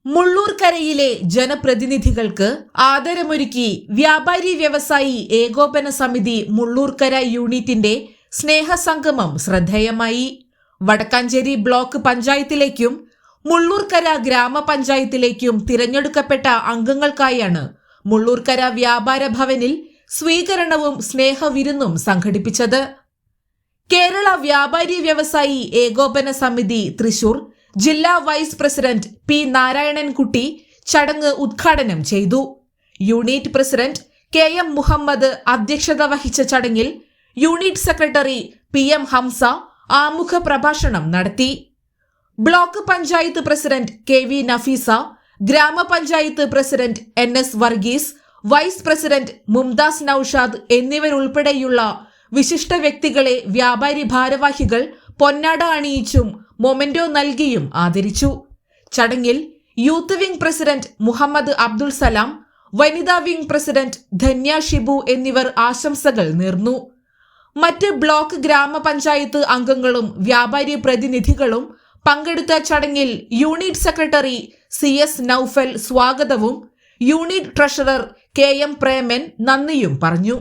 മുള്ളൂർക്കരയിലെ ജനപ്രതിനിധികൾക്ക് ആദരമൊരുക്കി വ്യാപാരി വ്യവസായി ഏകോപന സമിതി മുള്ളൂർക്കര യൂണിറ്റിന്റെ സ്നേഹസംഗമം ശ്രദ്ധേയമായി. വടക്കാഞ്ചേരി ബ്ലോക്ക് പഞ്ചായത്തിലേക്കും മുള്ളൂർക്കര ഗ്രാമപഞ്ചായത്തിലേക്കും തിരഞ്ഞെടുക്കപ്പെട്ട അംഗങ്ങൾക്കായാണ് മുള്ളൂർക്കര വ്യാപാര ഭവനിൽ സ്വീകരണവും സ്നേഹവിരുന്നും സംഘടിപ്പിച്ചത്. കേരള വ്യാപാരി വ്യവസായി ഏകോപന സമിതി തൃശൂർ ജില്ലാ വൈസ് പ്രസിഡന്റ് പി നാരായണൻകുട്ടി ചടങ്ങ് ഉദ്ഘാടനം ചെയ്തു. Unit president K M Muhammad അധ്യക്ഷത വഹിച്ച ചടങ്ങിൽ unit secretary P M Hamsa ആമുഖ പ്രഭാഷണം നടത്തി. Block panchayat president K V Nafeesa, grama panchayat president N S Varghese, vice president Mumtaz Noushad എന്നിവരുൾപ്പെടെയുള്ള വിശിഷ്ട വ്യക്തികളെ വ്യാപാരി ഭാരവാഹികൾ പൊന്നാട അണിയിച്ചും മൊമെന്റോ നൽകിയും ആദരിച്ചു. ചടങ്ങിൽ youth wing president Muhammad Abdul Salam, വനിതാ വിംഗ് പ്രസിഡന്റ് ധന്യ ഷിബു എന്നിവർ ആശംസകൾ നേർന്നു. മറ്റ് ബ്ലോക്ക് ഗ്രാമപഞ്ചായത്ത് അംഗങ്ങളും വ്യാപാരി പ്രതിനിധികളും പങ്കെടുത്ത ചടങ്ങിൽ unit secretary C S Noufal സ്വാഗതവും unit treasurer K M Preman നന്ദിയും പറഞ്ഞു.